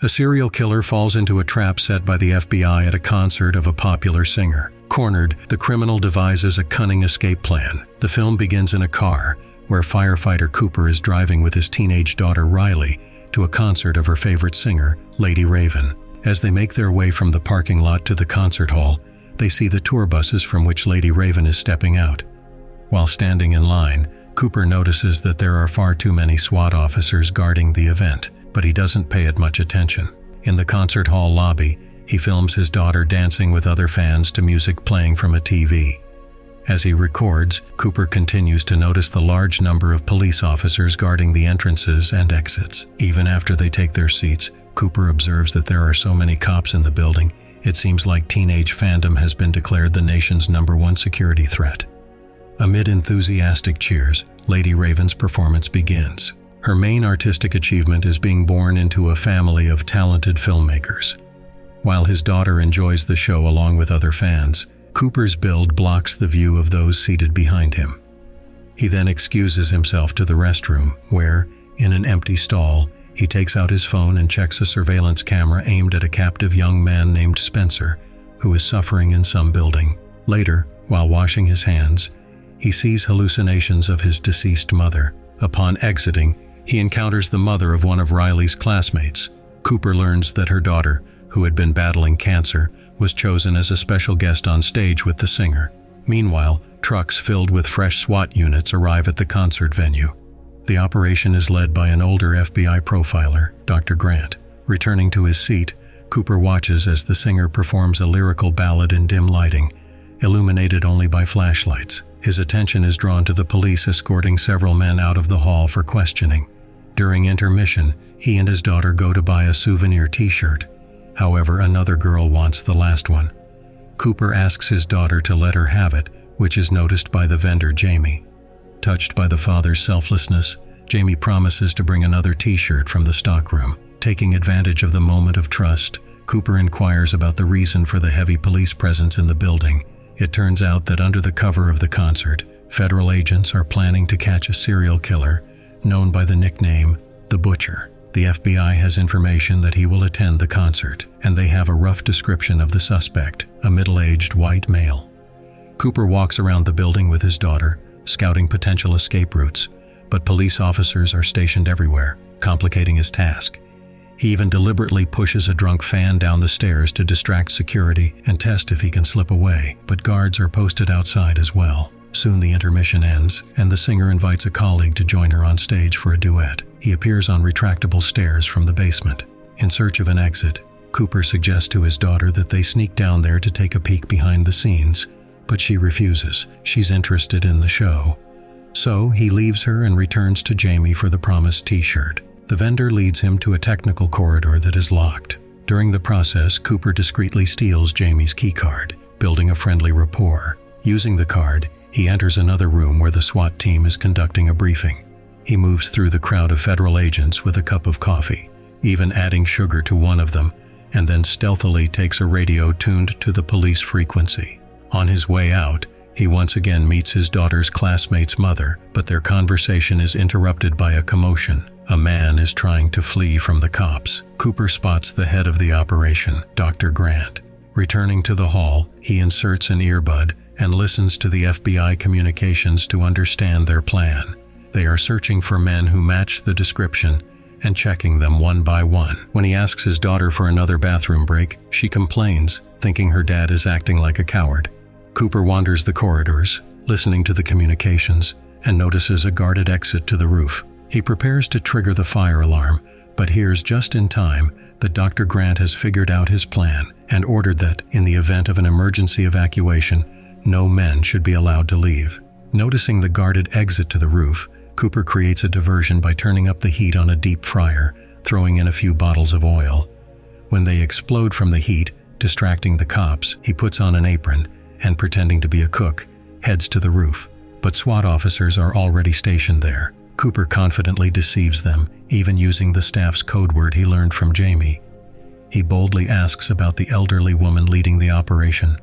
A serial killer falls into a trap set by the FBI at a concert of a popular singer. Cornered, the criminal devises a cunning escape plan. The film begins in a car, where firefighter Cooper is driving with his teenage daughter Riley to a concert of her favorite singer, Lady Raven. As they make their way from the parking lot to the concert hall, they see the tour buses from which Lady Raven is stepping out. While standing in line, Cooper notices that there are far too many SWAT officers guarding the event, but he doesn't pay it much attention. In the concert hall lobby, he films his daughter dancing with other fans to music playing from a TV. As he records, Cooper continues to notice the large number of police officers guarding the entrances and exits. Even after they take their seats, Cooper observes that there are so many cops in the building, it seems like teenage fandom has been declared the nation's #1 security threat. Amid enthusiastic cheers, Lady Raven's performance begins. Her main artistic achievement is being born into a family of talented filmmakers. While his daughter enjoys the show along with other fans, Cooper's build blocks the view of those seated behind him. He then excuses himself to the restroom, where, in an empty stall, he takes out his phone and checks a surveillance camera aimed at a captive young man named Spencer, who is suffering in some building. Later, while washing his hands, he sees hallucinations of his deceased mother. Upon exiting, he encounters the mother of one of Riley's classmates. Cooper learns that her daughter, who had been battling cancer, was chosen as a special guest on stage with the singer. Meanwhile, trucks filled with fresh SWAT units arrive at the concert venue. The operation is led by an older FBI profiler, Dr. Grant. Returning to his seat, Cooper watches as the singer performs a lyrical ballad in dim lighting, illuminated only by flashlights. His attention is drawn to the police escorting several men out of the hall for questioning. During intermission, he and his daughter go to buy a souvenir t-shirt. However, another girl wants the last one. Cooper asks his daughter to let her have it, which is noticed by the vendor Jamie. Touched by the father's selflessness, Jamie promises to bring another t-shirt from the stockroom. Taking advantage of the moment of trust, Cooper inquires about the reason for the heavy police presence in the building. It turns out that under the cover of the concert, federal agents are planning to catch a serial killer, known by the nickname The Butcher. The FBI has information that he will attend the concert, and they have a rough description of the suspect, a middle-aged white male. Cooper walks around the building with his daughter, scouting potential escape routes, but police officers are stationed everywhere, complicating his task. He even deliberately pushes a drunk fan down the stairs to distract security and test if he can slip away, but guards are posted outside as well. Soon the intermission ends, and the singer invites a colleague to join her on stage for a duet. He appears on retractable stairs from the basement. In search of an exit, Cooper suggests to his daughter that they sneak down there to take a peek behind the scenes, but she refuses. She's interested in the show. So he leaves her and returns to Jamie for the promised t-shirt. The vendor leads him to a technical corridor that is locked. During the process, Cooper discreetly steals Jamie's keycard, building a friendly rapport. Using the card, he enters another room where the SWAT team is conducting a briefing. He moves through the crowd of federal agents with a cup of coffee, even adding sugar to one of them, and then stealthily takes a radio tuned to the police frequency. On his way out, he once again meets his daughter's classmate's mother, but their conversation is interrupted by a commotion. A man is trying to flee from the cops. Cooper spots the head of the operation, Dr. Grant. Returning to the hall, he inserts an earbud and listens to the FBI communications to understand their plan. They are searching for men who match the description and checking them one by one. When he asks his daughter for another bathroom break, she complains, thinking her dad is acting like a coward. Cooper wanders the corridors, listening to the communications, and notices a guarded exit to the roof. He prepares to trigger the fire alarm, but hears just in time that Dr. Grant has figured out his plan and ordered that, in the event of an emergency evacuation, no men should be allowed to leave. Noticing the guarded exit to the roof, Cooper creates a diversion by turning up the heat on a deep fryer, throwing in a few bottles of oil. When they explode from the heat, distracting the cops, he puts on an apron and, pretending to be a cook, heads to the roof. But SWAT officers are already stationed there. Cooper confidently deceives them, even using the staff's code word he learned from Jamie. He boldly asks about the elderly woman leading the operation.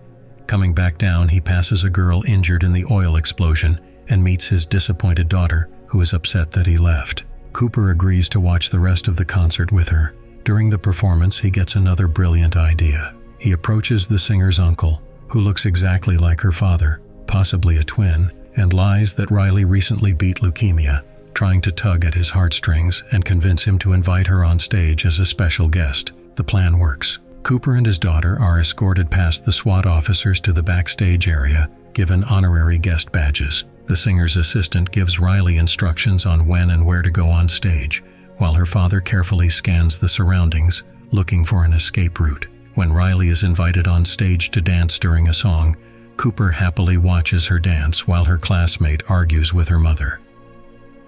Coming back down, he passes a girl injured in the oil explosion and meets his disappointed daughter, who is upset that he left. Cooper agrees to watch the rest of the concert with her, During the performance, he gets another brilliant idea. He approaches the singer's uncle, who looks exactly like her father, possibly a twin, and lies that Riley recently beat leukemia, trying to tug at his heartstrings and convince him to invite her on stage as a special guest. The plan works. Cooper and his daughter are escorted past the SWAT officers to the backstage area, given honorary guest badges. The singer's assistant gives Riley instructions on when and where to go on stage, while her father carefully scans the surroundings, looking for an escape route. When Riley is invited on stage to dance during a song, Cooper happily watches her dance while her classmate argues with her mother.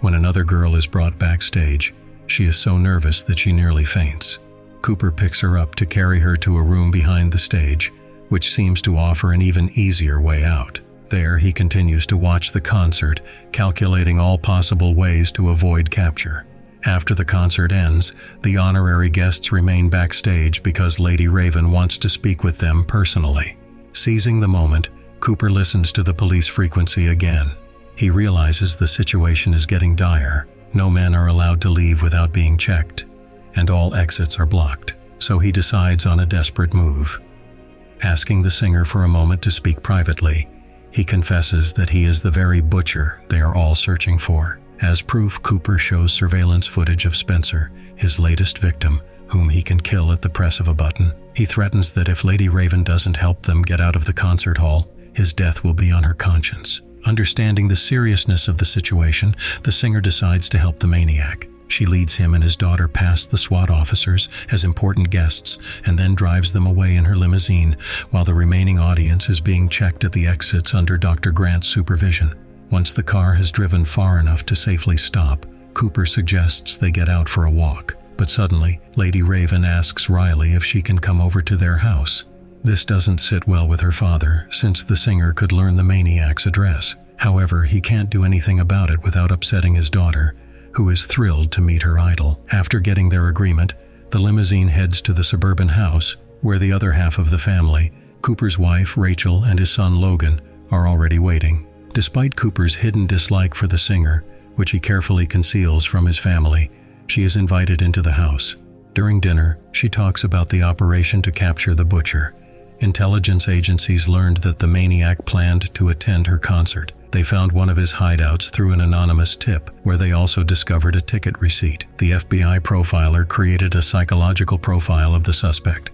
When another girl is brought backstage, she is so nervous that she nearly faints. Cooper picks her up to carry her to a room behind the stage, which seems to offer an even easier way out. There, he continues to watch the concert, calculating all possible ways to avoid capture. After the concert ends, the honorary guests remain backstage because Lady Raven wants to speak with them personally. Seizing the moment, Cooper listens to the police frequency again. He realizes the situation is getting dire. No men are allowed to leave without being checked, and all exits are blocked, so he decides on a desperate move. Asking the singer for a moment to speak privately, he confesses that he is the very butcher they are all searching for. As proof, Cooper shows surveillance footage of Spencer, his latest victim, whom he can kill at the press of a button. He threatens that if Lady Raven doesn't help them get out of the concert hall, his death will be on her conscience. Understanding the seriousness of the situation, the singer decides to help the maniac. She leads him and his daughter past the SWAT officers as important guests and then drives them away in her limousine while the remaining audience is being checked at the exits under Dr. Grant's supervision. Once the car has driven far enough to safely stop, Cooper suggests they get out for a walk. But suddenly, Lady Raven asks Riley if she can come over to their house. This doesn't sit well with her father, since the singer could learn the maniac's address. However, he can't do anything about it without upsetting his daughter, who is thrilled to meet her idol. After getting their agreement, the limousine heads to the suburban house, where the other half of the family, Cooper's wife, Rachel, and his son, Logan, are already waiting. Despite Cooper's hidden dislike for the singer, which he carefully conceals from his family, she is invited into the house. During dinner, she talks about the operation to capture the butcher. Intelligence agencies learned that the maniac planned to attend her concert. They found one of his hideouts through an anonymous tip, where they also discovered a ticket receipt. The FBI profiler created a psychological profile of the suspect.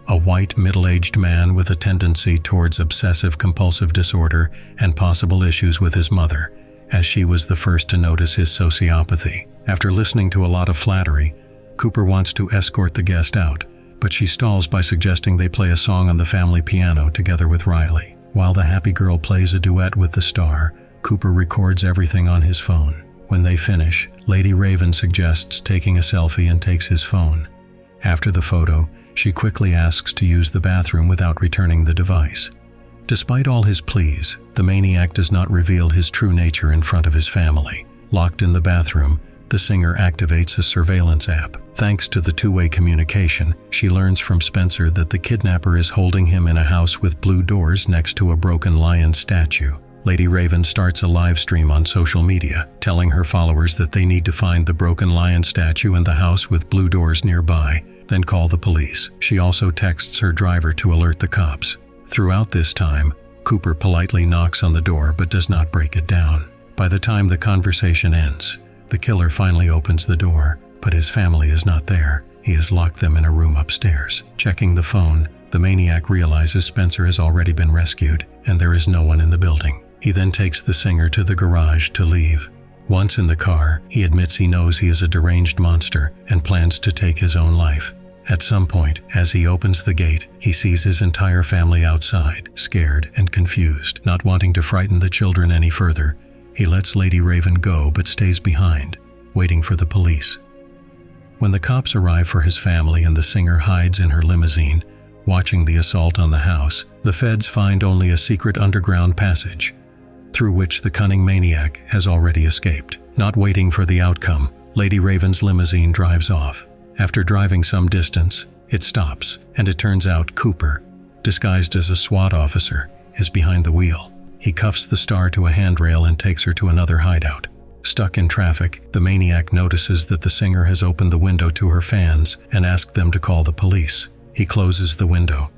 A white, middle-aged man with a tendency towards obsessive-compulsive disorder and possible issues with his mother, as she was the first to notice his sociopathy. After listening to a lot of flattery, Cooper wants to escort the guest out, but she stalls by suggesting they play a song on the family piano together with Riley. While the happy girl plays a duet with the star, Cooper records everything on his phone. When they finish, Lady Raven suggests taking a selfie and takes his phone. After the photo, she quickly asks to use the bathroom without returning the device. Despite all his pleas, the maniac does not reveal his true nature in front of his family. Locked in the bathroom, the singer activates a surveillance app. Thanks to the two-way communication, she learns from Spencer that the kidnapper is holding him in a house with blue doors next to a broken lion statue. Lady Raven starts a live stream on social media, telling her followers that they need to find the broken lion statue and the house with blue doors nearby, then call the police. She also texts her driver to alert the cops. Throughout this time, Cooper politely knocks on the door but does not break it down. By the time the conversation ends, the killer finally opens the door, but his family is not there. He has locked them in a room upstairs. Checking the phone, the maniac realizes Spencer has already been rescued, and there is no one in the building. He then takes the singer to the garage to leave. Once in the car, he admits he knows he is a deranged monster and plans to take his own life. At some point, as he opens the gate, he sees his entire family outside, scared and confused. Not wanting to frighten the children any further, he lets Lady Raven go but stays behind, waiting for the police. When the cops arrive for his family and the singer hides in her limousine, watching the assault on the house, the feds find only a secret underground passage, through which the cunning maniac has already escaped. Not waiting for the outcome, Lady Raven's limousine drives off. After driving some distance, it stops, and it turns out Cooper, disguised as a SWAT officer, is behind the wheel. He cuffs the star to a handrail and takes her to another hideout. Stuck in traffic, the maniac notices that the singer has opened the window to her fans and asked them to call the police. He closes the window,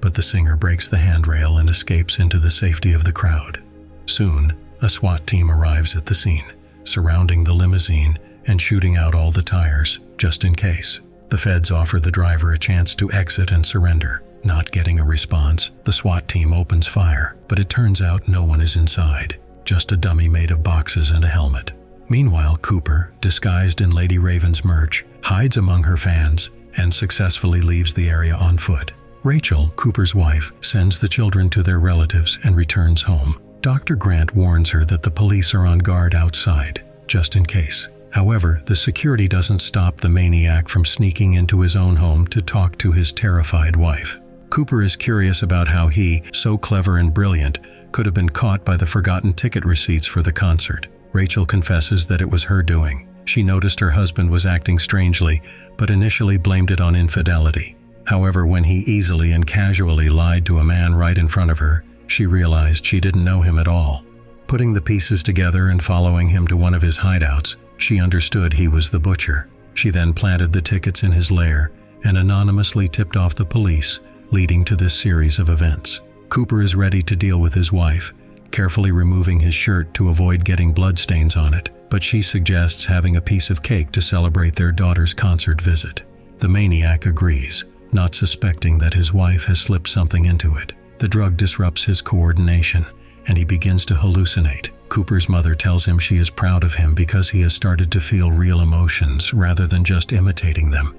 but the singer breaks the handrail and escapes into the safety of the crowd. Soon, a SWAT team arrives at the scene, surrounding the limousine and shooting out all the tires, just in case. The feds offer the driver a chance to exit and surrender. Not getting a response, the SWAT team opens fire, but it turns out no one is inside, just a dummy made of boxes and a helmet. Meanwhile, Cooper, disguised in Lady Raven's merch, hides among her fans and successfully leaves the area on foot. Rachel, Cooper's wife, sends the children to their relatives and returns home. Dr. Grant warns her that the police are on guard outside, just in case. However, the security doesn't stop the maniac from sneaking into his own home to talk to his terrified wife. Cooper is curious about how he, so clever and brilliant, could have been caught by the forgotten ticket receipts for the concert. Rachel confesses that it was her doing. She noticed her husband was acting strangely, but initially blamed it on infidelity. However, when he easily and casually lied to a man right in front of her, she realized she didn't know him at all. Putting the pieces together and following him to one of his hideouts, she understood he was the butcher. She then planted the tickets in his lair and anonymously tipped off the police, leading to this series of events. Cooper is ready to deal with his wife, carefully removing his shirt to avoid getting bloodstains on it, but she suggests having a piece of cake to celebrate their daughter's concert visit. The maniac agrees, not suspecting that his wife has slipped something into it. The drug disrupts his coordination, and he begins to hallucinate. Cooper's mother tells him she is proud of him because he has started to feel real emotions rather than just imitating them,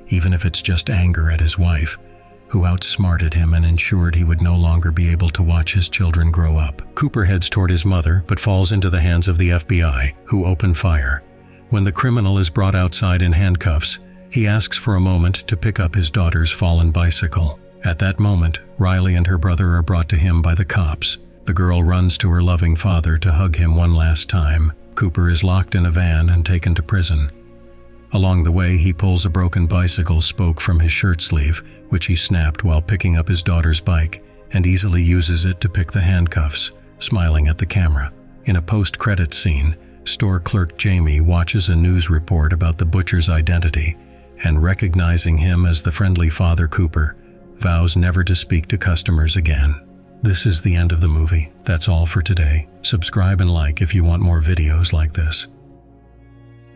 even if it's just anger at his wife, who outsmarted him and ensured he would no longer be able to watch his children grow up. Cooper heads toward his mother but falls into the hands of the FBI, who open fire. When the criminal is brought outside in handcuffs, he asks for a moment to pick up his daughter's fallen bicycle. At that moment, Riley and her brother are brought to him by the cops. The girl runs to her loving father to hug him one last time. Cooper is locked in a van and taken to prison. Along the way, he pulls a broken bicycle spoke from his shirt sleeve, which he snapped while picking up his daughter's bike, and easily uses it to pick the handcuffs, smiling at the camera. In a post-credits scene, store clerk Jamie watches a news report about the butcher's identity, and recognizing him as the friendly Father Cooper, vows never to speak to customers again. This is the end of the movie. That's all for today. Subscribe and like if you want more videos like this.